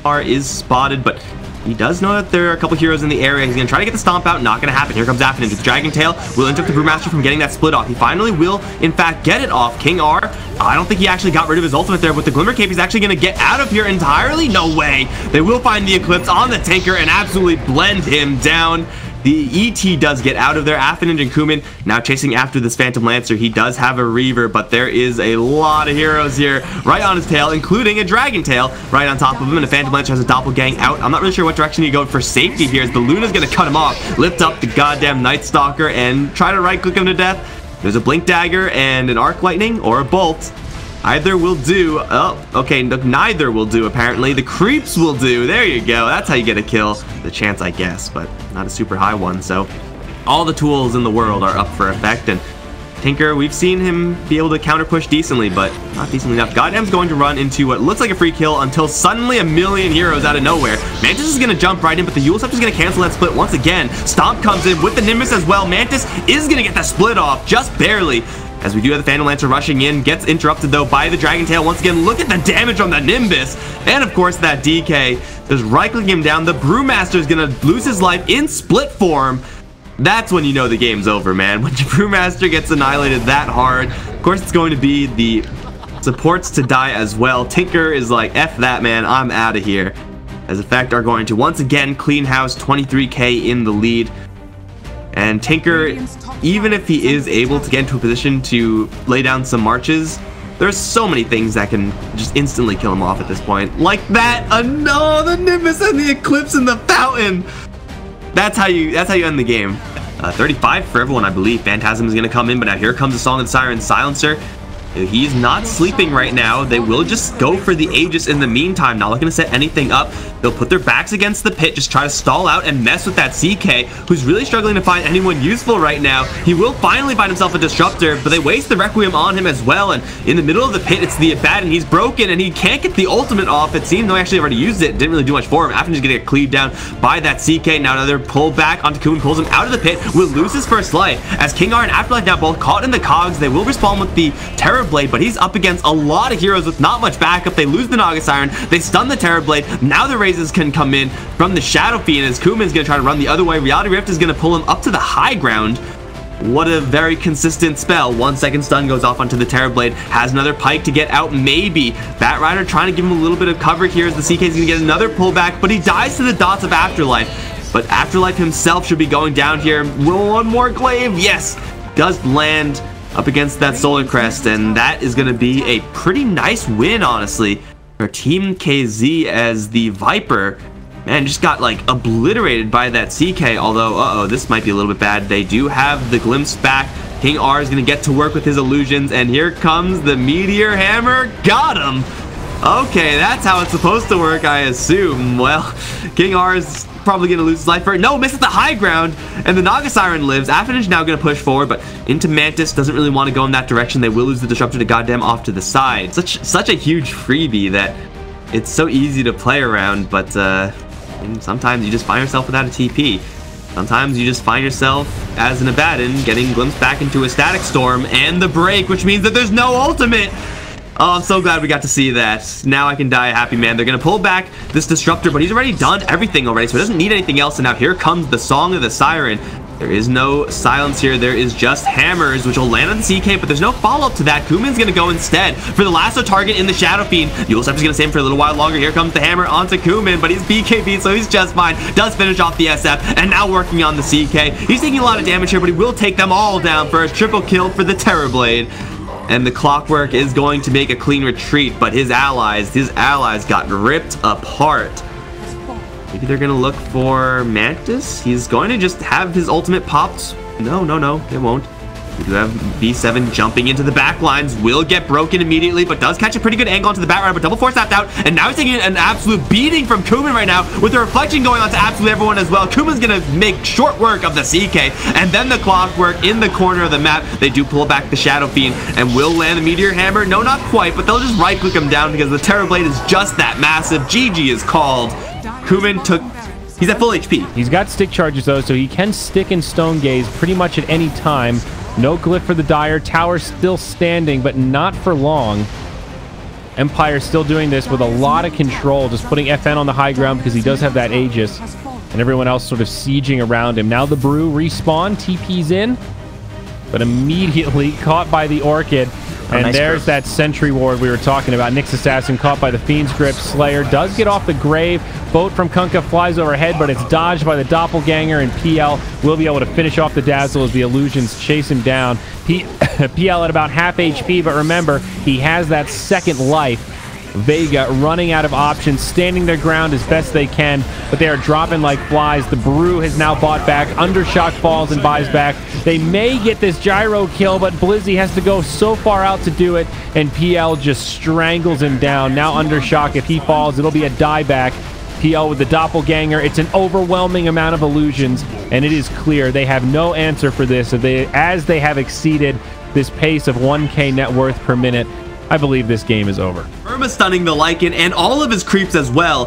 R is spotted, but he does know that there are a couple heroes in the area. He's going to try to get the stomp out. Not going to happen. Here comes Affinage with Dragon Tail. Will interrupt the Brewmaster from getting that split off. He finally will, in fact, get it off. King R, I don't think he actually got rid of his ultimate there. With the Glimmer Cape, he's actually going to get out of here entirely. No way. They will find the Eclipse on the Tinker and absolutely blend him down. The ET does get out of there. Affinage and Kumin now chasing after this Phantom Lancer. He does have a Reaver, but there is a lot of heroes here right on his tail, including a Dragon Tail right on top of him. And the Phantom Lancer has a Doppelgang out. I'm not really sure what direction he go for safety here, as the Luna's going to cut him off, lift up the goddamn Night Stalker, and try to right-click him to death. There's a Blink Dagger and an Arc Lightning or a Bolt. Either will do. Oh, okay, neither will do, apparently. The creeps will do. There you go. That's how you get a kill. The chance, I guess, but not a super high one. So all the tools in the world are up for effect. And Tinker, we've seen him be able to counter push decently, but not decently enough. Goddamn's going to run into what looks like a free kill until suddenly a million heroes out of nowhere. Mantis is going to jump right in, but the Yule Scepter is going to cancel that split once again. Stomp comes in with the Nimbus as well. Mantis is going to get the split off, just barely. As we do have the Phantom Lancer rushing in, gets interrupted though by the Dragon Tail. Once again, look at the damage on the Nimbus. And of course that DK, just right-clicking him down. The Brewmaster is going to lose his life in split form. That's when you know the game's over, man. When your Brewmaster gets annihilated that hard. Of course, it's going to be the supports to die as well. Tinker is like, F that, man. I'm out of here. As Effect are going to once again clean house, 23k in the lead. And Tinker, even if he is able to get into a position to lay down some marches, there's so many things that can just instantly kill him off at this point. Like that. No, the Nimbus and the Eclipse in the fountain. That's how you end the game. 35 for everyone, I believe. Phantasm is going to come in, but now here comes the Song of the Siren Silencer. He's not sleeping right now. They will just go for the Aegis in the meantime. Not looking to set anything up. They'll put their backs against the pit, just try to stall out and mess with that CK, who's really struggling to find anyone useful right now. He will finally find himself a Disruptor, but they waste the Requiem on him as well. And in the middle of the pit, it's the Abaddon. He's broken, and he can't get the ultimate off. It seemed though he actually already used it. Didn't really do much for him. After he's going to get cleaved down by that CK. Now another pull back onto Kuhn, pulls him out of the pit. Will lose his first life. As King R and Afterlife now both caught in the cogs. They will respawn with the Terrorblade, but he's up against a lot of heroes with not much backup. They lose the Naga Siren. They stun the Terrorblade. Now the Razes can come in from the Shadow Fiend as Kumin's going to try to run the other way. Reality Rift is going to pull him up to the high ground. What a very consistent spell. 1 second stun goes off onto the Terrorblade. Has another Pike to get out, maybe. Batrider trying to give him a little bit of cover here as the CK is going to get another pullback, but he dies to the dots of Afterlife. But Afterlife himself should be going down here. Will one more glaive? Yes. Does land up against that Solar Crest, and that is going to be a pretty nice win, honestly, for Team KZ, as the Viper, man, just got like obliterated by that CK. Although, this might be a little bit bad. They do have the Glimpse back. King R is going to get to work with his illusions, and here comes the Meteor Hammer. Got him. Okay, that's how it's supposed to work, I assume. Well, King R is probably going to lose his life for it. No, misses the high ground, and the Naga Siren lives. Affinage now going to push forward, but into Mantis. Doesn't really want to go in that direction. They will lose the Disruptor to goddamn off to the side. Such a huge freebie that it's so easy to play around, but sometimes you just find yourself without a TP. Sometimes you just find yourself as an Abaddon getting glimpsed back into a Static Storm and the break, which means that there's no ultimate. Oh, I'm so glad we got to see that. Now I can die a happy man. They're going to pull back this Disruptor, but he's already done everything already, so he doesn't need anything else. And now here comes the Song of the Siren. There is no silence here. There is just hammers, which will land on the CK, but there's no follow-up to that. Kumin's going to go instead for the lasso target in the Shadow Fiend. Yulesep is going to stay him for a little while longer. Here comes the hammer onto Kumin, but he's BKB, so he's just fine. Does finish off the SF, and now working on the CK. He's taking a lot of damage here, but he will take them all down for a triple kill for the Terrorblade. And the Clockwork is going to make a clean retreat, but his allies got ripped apart. Maybe they're going to look for Mantis. He's going to just have his ultimate popped. No, they won't. We do have B7 jumping into the back lines. Will get broken immediately, but does catch a pretty good angle onto the Batrider, but double force tapped out. And now he's taking an absolute beating from Kumin right now, with the reflection going on to absolutely everyone as well. Kumin's going to make short work of the CK, and then the Clockwork in the corner of the map. They do pull back the Shadow Fiend, and will land the Meteor Hammer. No, not quite, but they'll just right-click him down because the Terrorblade is just that massive. GG is called. Kumin took... He's at full HP. He's got stick charges, though, so he can stick in Stone Gaze pretty much at any time. No glyph for the Dire. Tower still standing, but not for long. Empire still doing this with a lot of control, just putting FN on the high ground because he does have that Aegis, and everyone else sort of sieging around him. Now the Brew respawn, TP's in, but immediately caught by the Orchid. And nice there's that Sentry Ward we were talking about. Nyx Assassin caught by the Fiend's Grip. Slayer does get off the Grave. Boat from Kunkka flies overhead, but it's dodged by the Doppelganger, and PL will be able to finish off the Dazzle as the Illusions chase him down. PL at about half HP, but remember, he has that second life. Vega running out of options, standing their ground as best they can, but they are dropping like flies. The Brew has now bought back. Undershock falls and buys back. They may get this gyro kill, but Blizzy has to go so far out to do it, and PL just strangles him down. Now Undershock, if he falls, it'll be a dieback. PL with the Doppelganger. It's an overwhelming amount of illusions, and it is clear they have no answer for this as they have exceeded this pace of 1k net worth per minute. I believe this game is over. Irma stunning the Lycan and all of his creeps as well.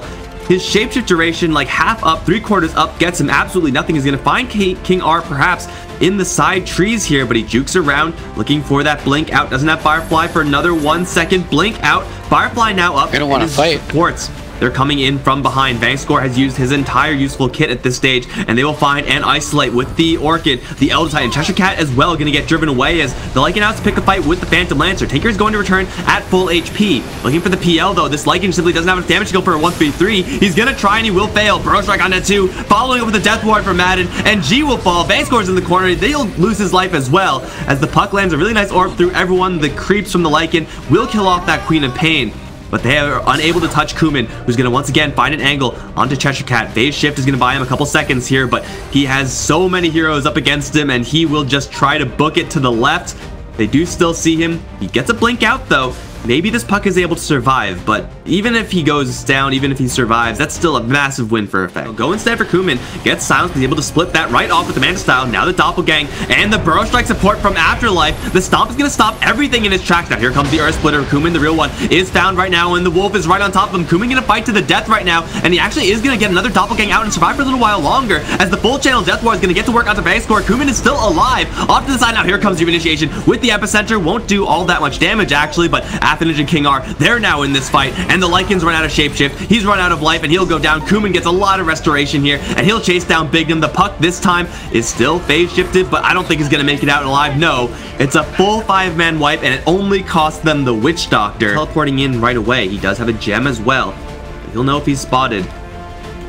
His shapeshift duration, like half up, 3/4 up, gets him absolutely nothing. He's going to find King R perhaps in the side trees here, but he jukes around looking for that blink out. Doesn't have Firefly for another 1 second. Blink out. Firefly now up. They don't want to fight. Supports. They're coming in from behind. Vangscore has used his entire useful kit at this stage, and they will find and isolate with the Orchid. The Elder Titan Cheshire Cat as well going to get driven away as the Lycan out to pick a fight with the Phantom Lancer. Tinker is going to return at full HP. Looking for the PL though. This Lycan simply doesn't have enough damage to go for a 1v3. He's going to try and he will fail. Burrow Strike on that 2. Following up with the Death Ward from Madden, and G will fall. Vangscore's in the corner. They'll lose his life as well as the puck lands a really nice orb through everyone. The creeps from the Lycan will kill off that Queen of Pain, but they are unable to touch Kumin, who's going to once again find an angle onto Cheshire Cat. Phase Shift is going to buy him a couple seconds here, but he has so many heroes up against him, and he will just try to book it to the left. They do still see him. He gets a blink out, though. Maybe this puck is able to survive, but even if he goes down, even if he survives, that's still a massive win for Effect. Go instead for Kumin, gets silenced, he's able to split that right off with the Manta Style. Now the Doppelgang and the Burrow Strike support from Afterlife. The Stomp is going to stop everything in his tracks. Now here comes the Earth Splitter. Kumin, the real one, is found right now, and the Wolf is right on top of him. Kumin going to fight to the death right now, and he actually is going to get another Doppelgang out and survive for a little while longer, as the full channel Death Ward is going to get to work onto Vangscore. Kumin is still alive. Off to the side now, here comes the Initiation with the Epicenter. Won't do all that much damage actually, but Athenage and King R, they're now in this fight, and the Lycans run out of shapeshift. He's run out of life, and he'll go down. Kumin gets a lot of restoration here, and he'll chase down Bignum. The puck this time is still phase shifted, but I don't think he's going to make it out alive. No, it's a full 5-man wipe, and it only costs them the Witch Doctor. Teleporting in right away. He does have a gem as well. He'll know if he's spotted.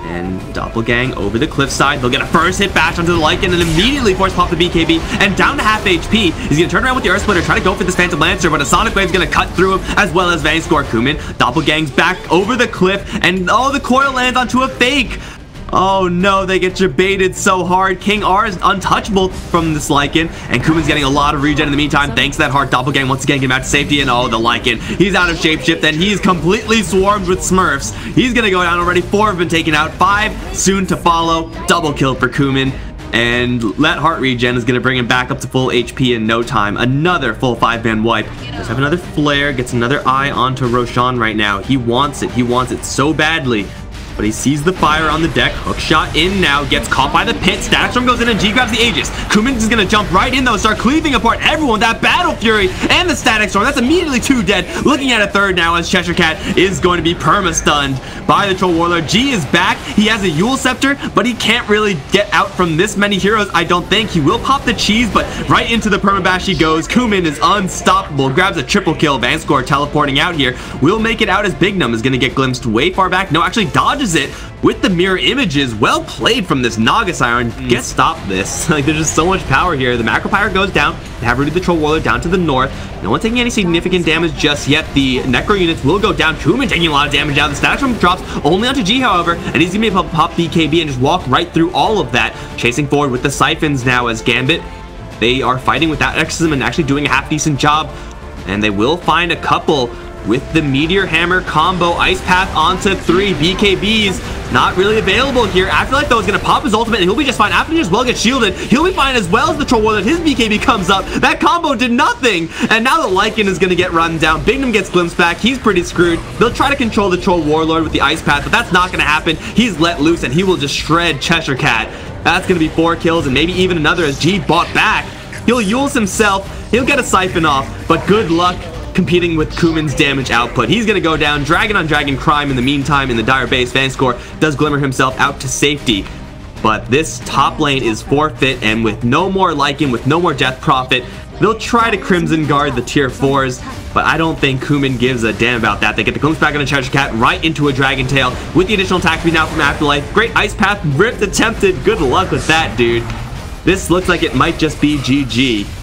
And Doppelgang over the cliffside. They'll get a first hit bash onto the Lycan and immediately force pop the BKB and down to half HP. He's going to turn around with the Earth Splitter, try to go for this Phantom Lancer, but a Sonic Wave's going to cut through him as well as Vangscore. Kumin. Doppelgang's back over the cliff, and oh, the coil lands onto a fake. Oh no, they get baited so hard. King R is untouchable from this Lycan, and Kumin's getting a lot of regen in the meantime thanks to that hard Doppelgang once again getting back to safety. And oh, the Lycan, he's out of shapeshift, and he's completely swarmed with Smurfs. He's gonna go down already. 4 have been taken out, 5 soon to follow. Double kill for Kumin, and that heart regen is gonna bring him back up to full HP in no time. Another full 5-man wipe. Let's have another flare, gets another eye onto Roshan right now. He wants it so badly, but he sees the fire on the deck. Hook shot in now, gets caught by the pit. Static Storm goes in, and G grabs the Aegis. Kumin is going to jump right in though, start cleaving apart everyone. That Battle Fury and the Static Storm, that's immediately 2 dead. Looking at a third now as Cheshire Cat is going to be perma-stunned by the Troll Warlord. G is back. He has a Yule Scepter, but he can't really get out from this many heroes, I don't think. He will pop the cheese, but right into the permabash he goes. Kumin is unstoppable, grabs a triple kill. Vangscore teleporting out here will make it out as Bignum is going to get glimpsed way far back. No, actually dodges it with the mirror images. Well played from this Naga Siren. Get stop this. Like, there's just so much power here. The Macro Pyre goes down. They have rooted the Troll Warlord down to the north. No one taking any significant damage just yet. The Necro units will go down. Kumin taking a lot of damage now. The Static Storm drops only onto G, however, and he's gonna be able to pop BKB and just walk right through all of that. Chasing forward with the Siphons now as Gambit. They are fighting without Exorcism and actually doing a half-decent job, and they will find a couple with the Meteor Hammer combo. Ice Path onto 3 BKBs. Not really available here. Afterlife, though, is going to pop his ultimate, and he'll be just fine. Afterlife as well gets shielded. He'll be fine as well as the Troll Warlord. His BKB comes up. That combo did nothing. And now the Lycan is going to get run down. Bignum gets glimpsed back. He's pretty screwed. They'll try to control the Troll Warlord with the Ice Path, but that's not going to happen. He's let loose, and he will just shred Cheshire Cat. That's going to be 4 kills, and maybe even another as G bought back. He'll Yules himself. He'll get a Siphon off, but good luck competing with Kuman's damage output. He's going to go down. Dragon on Dragon Crime in the meantime in the dire base. Vanscore does glimmer himself out to safety. But this top lane is forfeit, and with no more Lycan, with no more Death Prophet, they'll try to Crimson Guard the tier 4s, but I don't think Kuman gives a damn about that. They get the glimpse back on a Treasure Cat right into a Dragon Tail with the additional attack speed now from Afterlife. Great Ice Path, Rift attempted. Good luck with that, dude. This looks like it might just be GG.